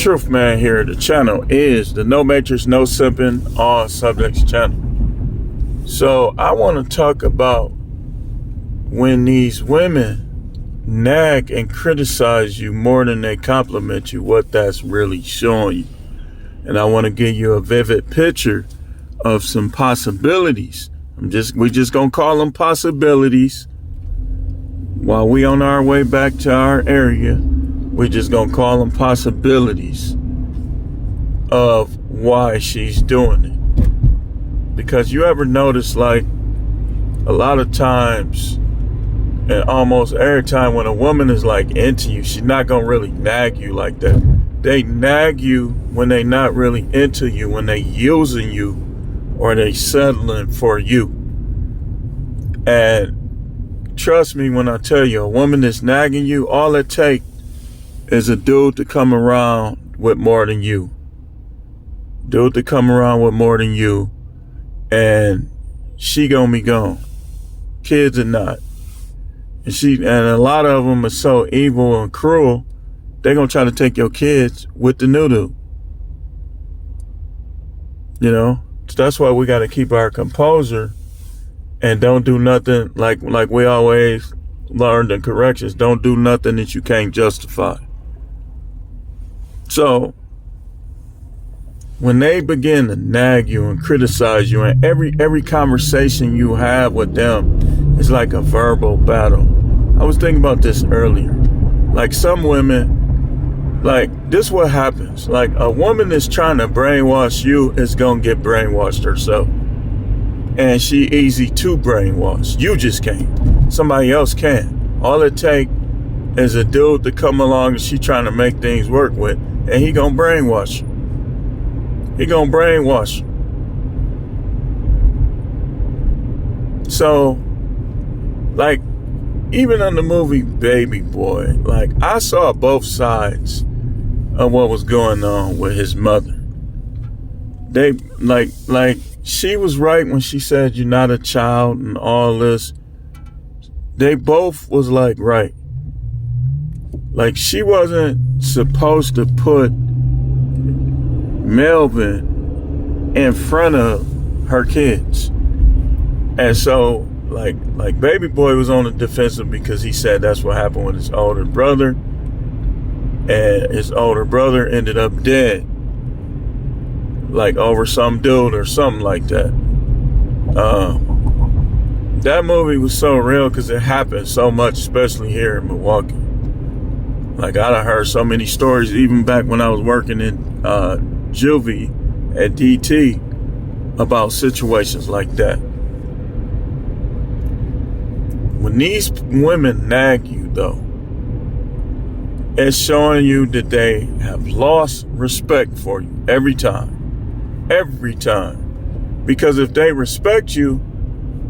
Truth Man here. The channel is the No Matrix, No Simping, All Subjects channel. So I want to talk about when these women nag and criticize you more than they compliment you, what that's really showing you. And I want to give you a vivid picture of some possibilities. We just gonna call them possibilities. While we on our way back to our area, we just gonna call them possibilities of why she's doing it. Because you ever notice, like, a lot of times, and almost every time when a woman is like into you, she's not gonna really nag you like that. They nag you when they not really into you, when they using you or they settling for you. And trust me when I tell you, a woman that's nagging you, all it takes is a dude to come around with more than you. Dude to come around with more than you, and she gonna be gone. Kids or not. And a lot of them are so evil and cruel, they're gonna try to take your kids with the new dude. You know? So that's why we gotta keep our composure and don't do nothing like we always learned in corrections. Don't do nothing that you can't justify. So when they begin to nag you and criticize you, and every conversation you have with them is like a verbal battle. I was thinking about this earlier. Like some women, like this what happens. Like a woman that's trying to brainwash you is gonna get brainwashed herself. And she easy to brainwash. You just can't. Somebody else can. All it take is a dude to come along and she trying to make things work with, and he gonna brainwash you. He gonna brainwash you. So, like, even on the movie Baby Boy, like, I saw both sides of what was going on with his mother. They, like, she was right when she said you're not a child and all this. They both was like, right. Like, she wasn't supposed to put Melvin in front of her kids. And so, like Baby Boy was on the defensive because he said that's what happened with his older brother. And his older brother ended up dead. Like over some dude or something like that. That movie was so real because it happened so much, especially here in Milwaukee. Like, I done heard so many stories, even back when I was working in juvie at DT, about situations like that. When these women nag you, though, it's showing you that they have lost respect for you every time. Every time. Because if they respect you,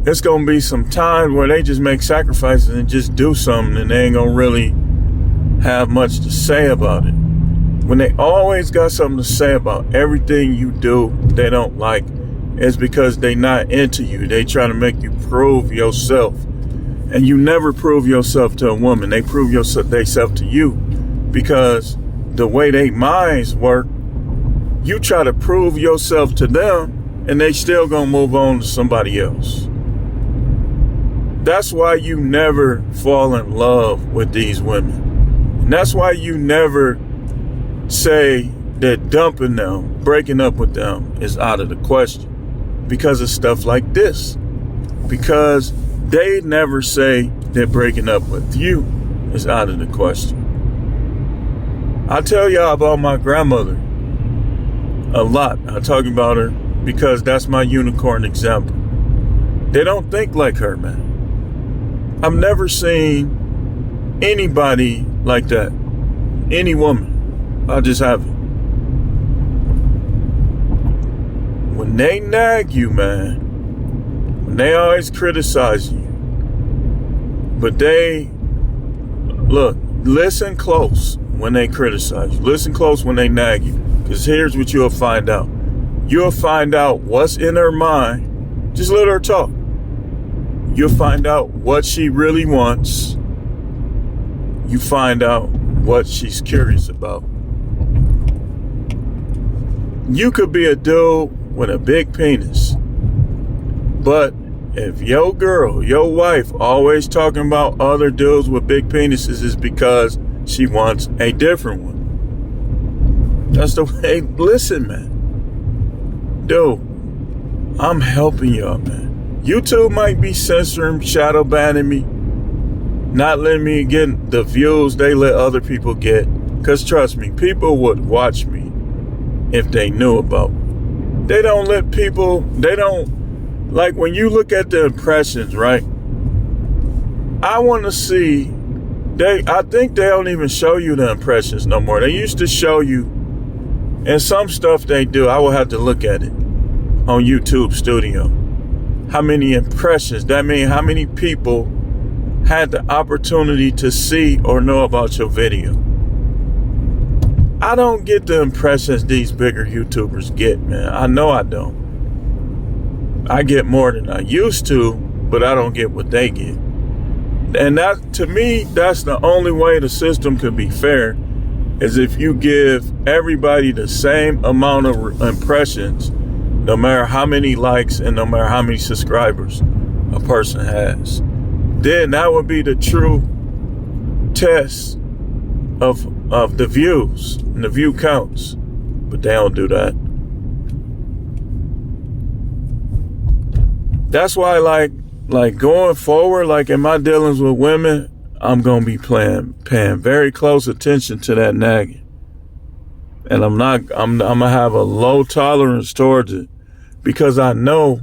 it's going to be some time where they just make sacrifices and just do something, and they ain't going to really have much to say about it. When they always got something to say about everything you do they don't like, it's because they not into you. They try to make you prove yourself. And you never prove yourself to a woman. They prove themselves to you, because the way they minds work, you try to prove yourself to them and they still gonna move on to somebody else. That's why you never fall in love with these women. And that's why you never say that dumping them, breaking up with them is out of the question. Because of stuff like this. Because they never say that breaking up with you is out of the question. I tell y'all about my grandmother a lot. I talk about her because that's my unicorn example. They don't think like her, man. I've never seen anybody like that. Any woman. I just haven't. When they nag you, man, when they always criticize you, but they, look, listen close when they criticize you. Listen close when they nag you. Because here's what you'll find out. You'll find out what's in her mind. Just let her talk. You'll find out what she really wants. You find out what she's curious about. You could be a dude with a big penis, but if your girl, your wife, always talking about other dudes with big penises, is because she wants a different one. That's the way. Listen, man. Dude, I'm helping y'all, man. YouTube might be censoring, shadow banning me, not letting me get the views they let other people get. Because trust me, people would watch me if they knew about me. They don't let people, they don't, like when you look at the impressions, right? I want to see, I think they don't even show you the impressions no more. They used to show you, and some stuff they do, I will have to look at it on YouTube Studio. How many impressions? That means how many people had the opportunity to see or know about your video. I don't get the impressions these bigger YouTubers get, man. I know I don't. I get more than I used to, but I don't get what they get. And that, to me, that's the only way the system could be fair, is if you give everybody the same amount of impressions, no matter how many likes and no matter how many subscribers a person has. Then that would be the true test of the views and the view counts. But they don't do that. That's why like going forward, like in my dealings with women, I'm gonna be paying very close attention to that nagging. And I'm gonna have a low tolerance towards it, because I know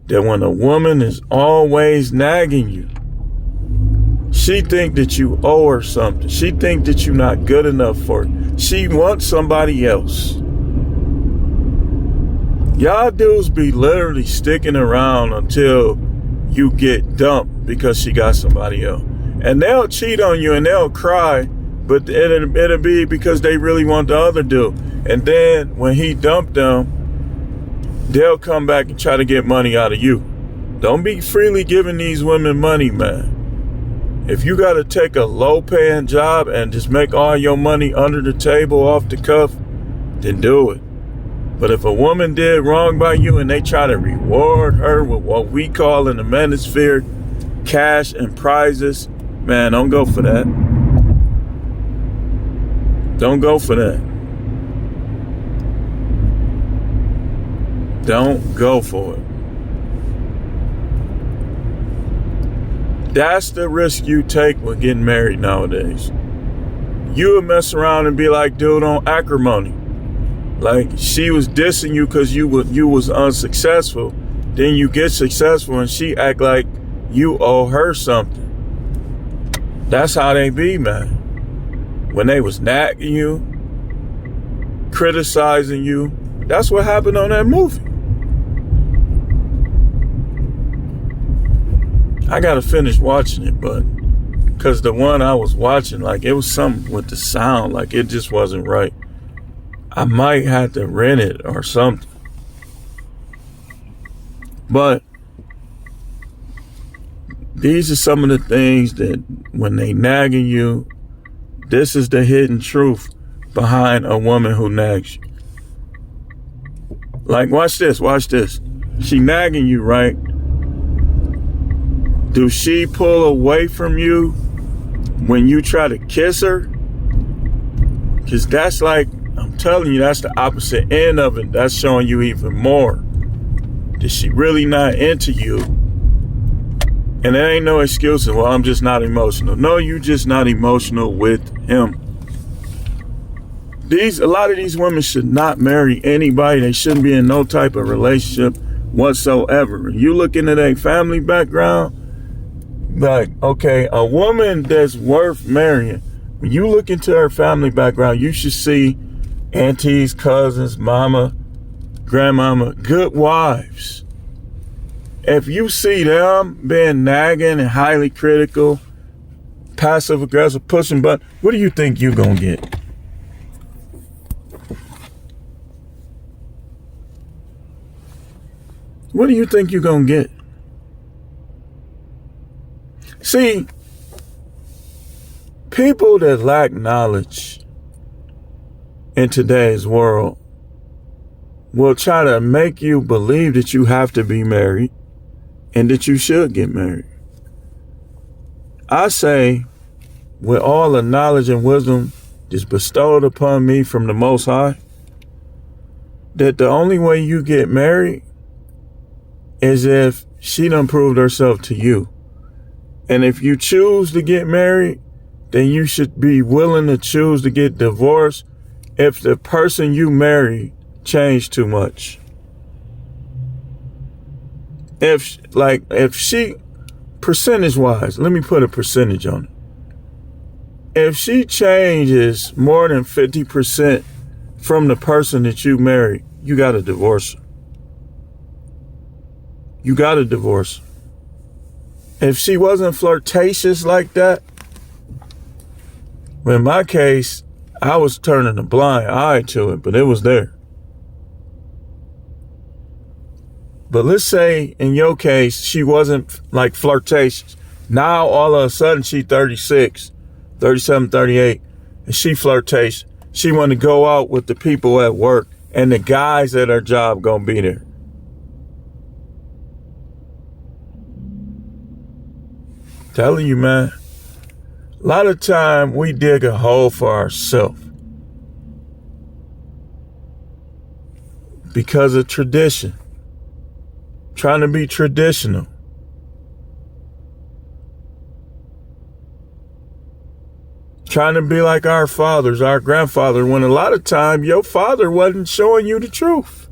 that when a woman is always nagging you, she think that you owe her something. She think that you're not good enough for her. She wants somebody else. Y'all dudes be literally sticking around until you get dumped because she got somebody else. And they'll cheat on you and they'll cry, but it'll be because they really want the other dude. And then when he dumped them, they'll come back and try to get money out of you. Don't be freely giving these women money, man. If you got to take a low-paying job and just make all your money under the table off the cuff, then do it. But if a woman did wrong by you and they try to reward her with what we call in the manosphere cash and prizes, man, don't go for that. Don't go for that. Don't go for it. That's the risk you take with getting married nowadays. You would mess around and be like, dude, on acrimony. Like, she was dissing you because you was unsuccessful. Then you get successful and she act like you owe her something. That's how they be, man. When they was nagging you, criticizing you, that's what happened on that movie. I gotta finish watching it, but because the one I was watching, like, it was something with the sound, like it just wasn't right. I might have to rent it or something. But these are some of the things that when they nagging you, this is the hidden truth behind a woman who nags you. Like, watch this. She nagging you, right? Do she pull away from you when you try to kiss her? Because that's like, I'm telling you, that's the opposite end of it. That's showing you even more. Is she really not into you? And there ain't no excuses. Well, I'm just not emotional. No, you just not emotional with him. A lot of these women should not marry anybody. They shouldn't be in no type of relationship whatsoever. You look into their family background, like, okay, a woman that's worth marrying, when you look into her family background, you should see aunties, cousins, mama, grandmama, good wives. If you see them being nagging and highly critical, passive aggressive, pushing buttons, what do you think you're gonna get? What do you think you're gonna get? See, people that lack knowledge in today's world will try to make you believe that you have to be married and that you should get married. I say, with all the knowledge and wisdom that's bestowed upon me from the Most High, that the only way you get married is if she done proved herself to you. And if you choose to get married, then you should be willing to choose to get divorced if the person you marry changed too much. If she, percentage wise, let me put a percentage on it. If she changes more than 50% from the person that you married, you got to divorce her. You got to divorce her. If she wasn't flirtatious like that, well, in my case, I was turning a blind eye to it, but it was there. But let's say in your case, she wasn't like flirtatious. Now all of a sudden she 36, 37, 38, and she flirtatious. She want to go out with the people at work and the guys at her job gonna be there. Telling you, man, a lot of time we dig a hole for ourselves because of tradition, trying to be traditional. Trying to be like our fathers, our grandfather, when a lot of time your father wasn't showing you the truth.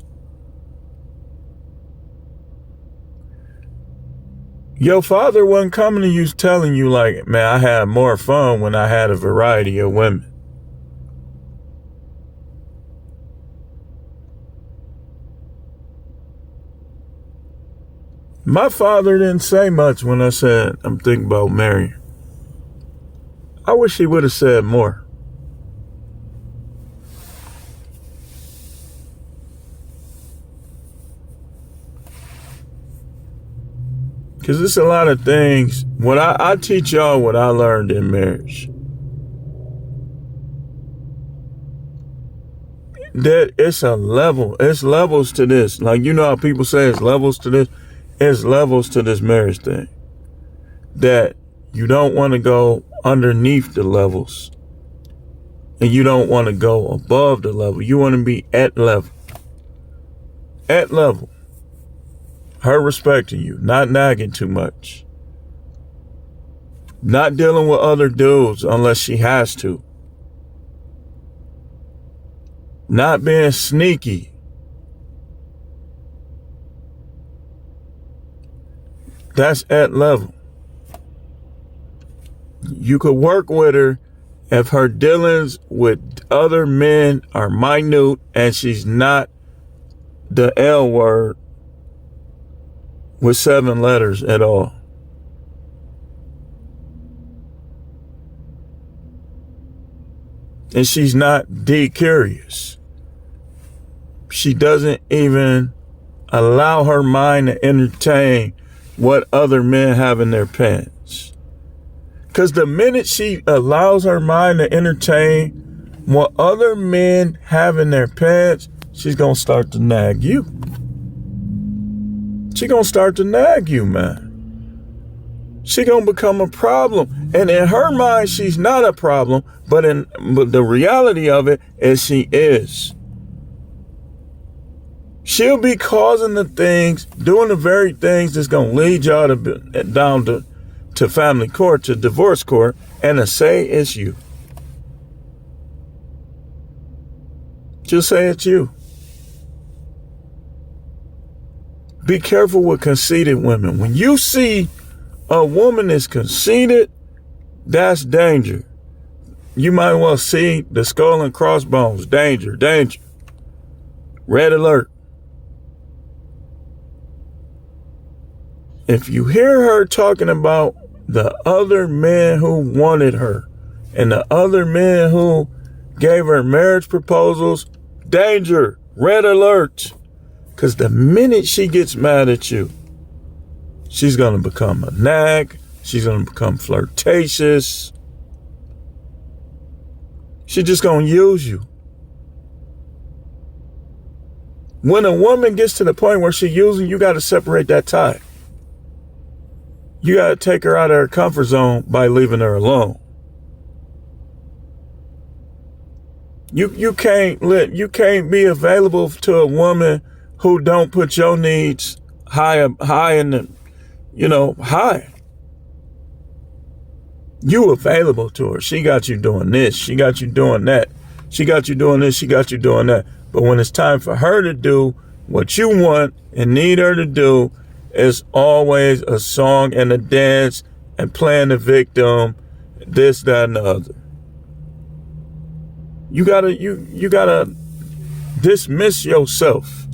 Your father wasn't coming to you telling you like, man, I had more fun when I had a variety of women. My father didn't say much when I said, I'm thinking about marrying. I wish he would have said more. Because it's a lot of things. What I teach y'all what I learned in marriage. That it's a level. It's levels to this. Like, you know how people say it's levels to this? It's levels to this marriage thing. That you don't want to go underneath the levels. And you don't want to go above the level. You want to be at level. At level. Her respecting you, not nagging too much. Not dealing with other dudes unless she has to. Not being sneaky. That's at level. You could work with her if her dealings with other men are minute and she's not the L word with 7 letters at all. And she's not de-curious. She doesn't even allow her mind to entertain what other men have in their pants. Because the minute she allows her mind to entertain what other men have in their pants, she's going to start to nag you. She's going to start to nag you, man. She's going to become a problem. And in her mind, she's not a problem, but the reality of it is she is. She'll be causing the things, doing the very things that's going to lead y'all down to family court, to divorce court, and to say it's you. Just say it's you. Be careful with conceited women. When you see a woman is conceited, that's danger. You might well see the skull and crossbones. Danger, danger. Red alert. If you hear her talking about the other men who wanted her and the other men who gave her marriage proposals, danger, red alert. Because the minute she gets mad at you, she's going to become a nag. She's going to become flirtatious. She's just going to use you. When a woman gets to the point where she's using, you got to separate that tie. You got to take her out of her comfort zone by leaving her alone. You can't be available to a woman who don't put your needs high in the, high. You available to her. She got you doing this. She got you doing that. She got you doing this. She got you doing that. But when it's time for her to do what you want and need her to do, it's always a song and a dance and playing the victim, this, that, and the other. You gotta dismiss yourself.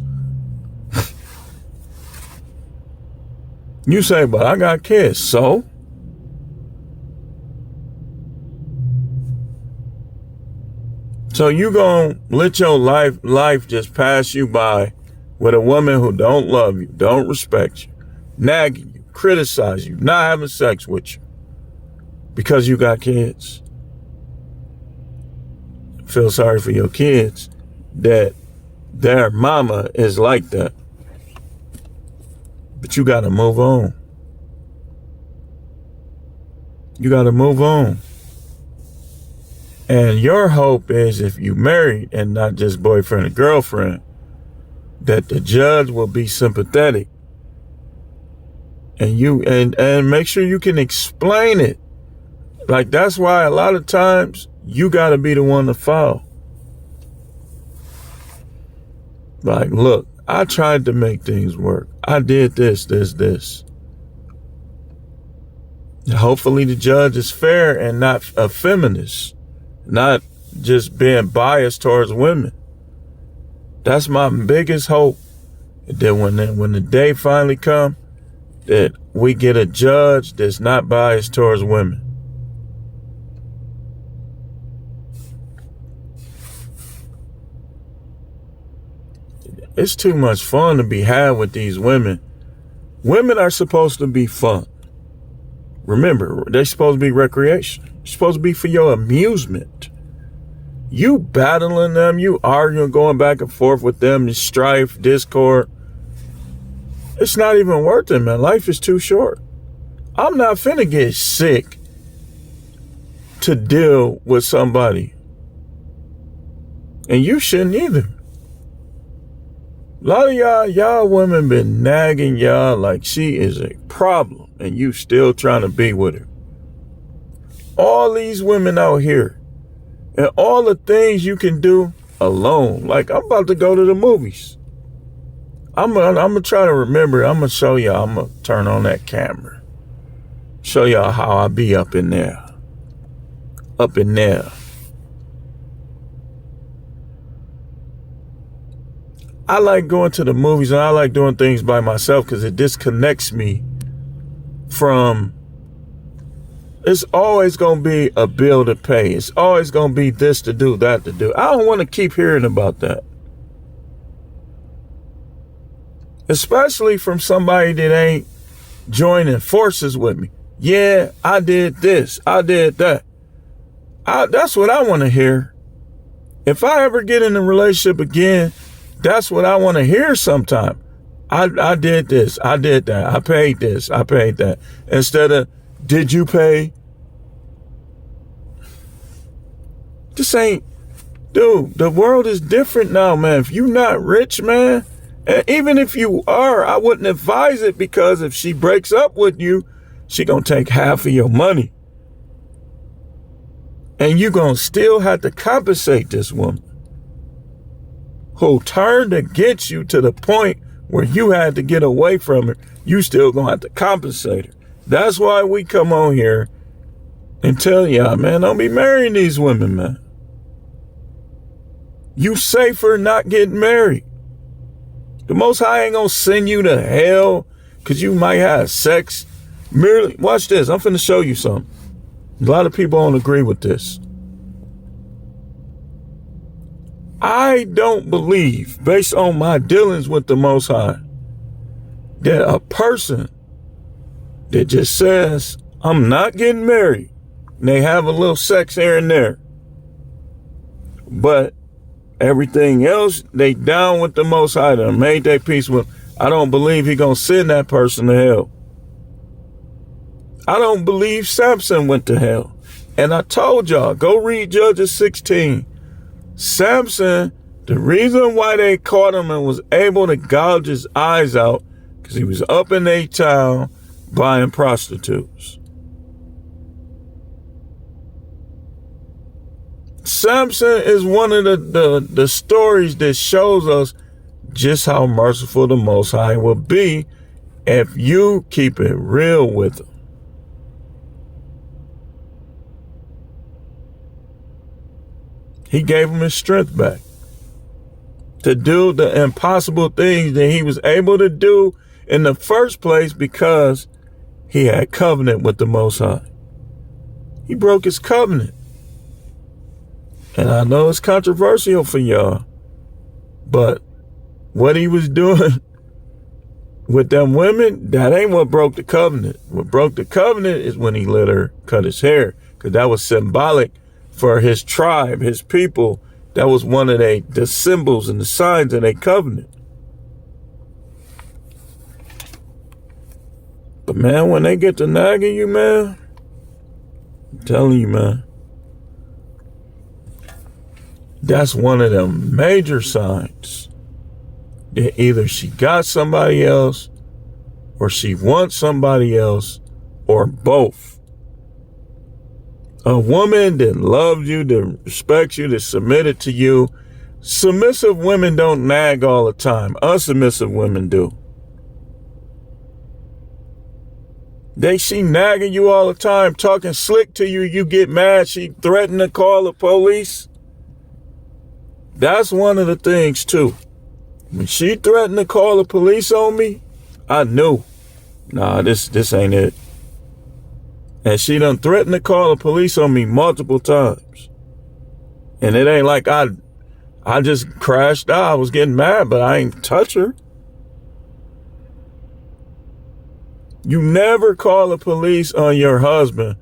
You say, but I got kids, so? So you gonna let your life just pass you by with a woman who don't love you, don't respect you, nagging you, criticize you, not having sex with you because you got kids. Feel sorry for your kids that their mama is like that. But you gotta move on. You gotta move on. And your hope is if you married and not just boyfriend and girlfriend, that the judge will be sympathetic. And you and make sure you can explain it. Like, that's why a lot of times you gotta be the one to file. Like, look, I tried to make things work. I did this. Hopefully the judge is fair and not a feminist. Not just being biased towards women. That's my biggest hope. That when the day finally comes, that we get a judge that's not biased towards women. It's too much fun to be had with these women. Women are supposed to be fun. Remember, they're supposed to be recreation. It's supposed to be for your amusement. You battling them, you arguing, going back and forth with them, the strife, discord. It's not even worth it, man. Life is too short. I'm not finna get sick to deal with somebody. And you shouldn't either. A lot of y'all women been nagging y'all like she is a problem and you still trying to be with her. All these women out here and all the things you can do alone. Like, I'm about to go to the movies. I'm gonna try to remember. I'm gonna show y'all. I'm gonna turn on that camera. Show y'all how I be up in there. Up in there. I like going to the movies and I like doing things by myself because it disconnects me from, it's always going to be a bill to pay. It's always going to be this to do, that to do. I don't want to keep hearing about that. Especially from somebody that ain't joining forces with me. Yeah, I did this. I did that. That's what I want to hear. If I ever get in a relationship again, that's what I want to hear sometime. I did this. I did that. I paid this. I paid that. Instead of, did you pay? This ain't, dude, the world is different now, man. If you're not rich, man, and even if you are, I wouldn't advise it because if she breaks up with you, she gonna take half of your money. And you gonna still have to compensate this woman who turned against you to the point where you had to get away from her. You still gonna have to compensate her. That's why we come on here and tell y'all, man, don't be marrying these women, man. You safer not getting married. The Most High ain't gonna send you to hell because you might have sex. Merely, watch this. I'm finna show you something. A lot of people don't agree with this. I don't believe, based on my dealings with the Most High, that a person that just says, I'm not getting married, and they have a little sex here and there, but Everything else, they down with the Most High. They made their peace with. I don't believe he gonna send that person to hell. I don't believe Samson went to hell. And I told y'all, go read Judges 16. Samson, the reason why they caught him and was able to gouge his eyes out, because he was up in a town buying prostitutes. Samson is one of the stories that shows us just how merciful the Most High will be if you keep it real with him. He gave him his strength back to do the impossible things that he was able to do in the first place because he had covenant with the Most High. He broke his covenant. And I know it's controversial for y'all, but what he was doing with them women, that ain't what broke the covenant. What broke the covenant is when he let her cut his hair, because that was symbolic for his tribe, his people. That was one of the symbols and the signs of their covenant. But man, when they get to nagging you, man, I'm telling you, man, that's one of the major signs that either she got somebody else or she wants somebody else or both. A woman that loves you, that respects you, that submitted to you. Submissive women don't nag all the time. Unsubmissive women do. She nagging you all the time, talking slick to you. You get mad. She threatened to call the police. That's one of the things too. When she threatened to call the police on me, I knew, nah, this ain't it. And she done threatened to call the police on me multiple times. And it ain't like I just crashed out. I was getting mad, but I ain't touch her. You never call the police on your husband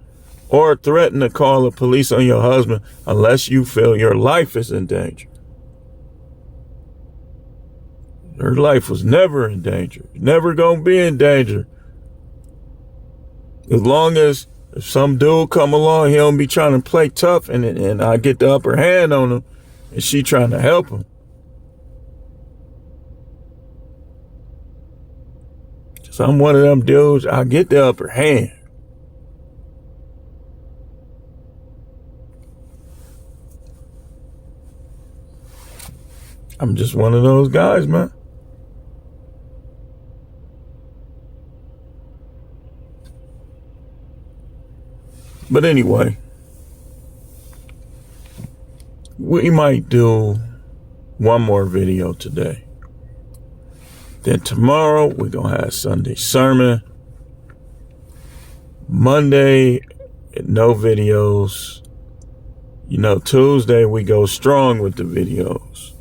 or threaten to call the police on your husband unless you feel your life is in danger. Her life was never in danger. Never gonna be in danger. As long as if some dude come along, he don't be trying to play tough and I get the upper hand on him and she trying to help him. So I'm one of them dudes, I get the upper hand. I'm just one of those guys, man. But anyway, we might do one more video today. Then tomorrow, we're going to have Sunday sermon. Monday, no videos. You know, Tuesday, we go strong with the videos.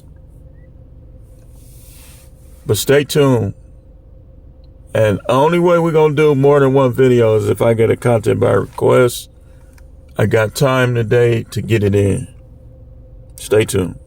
But stay tuned. And the only way we're going to do more than one video is if I get a content by request. I got time today to get it in. Stay tuned.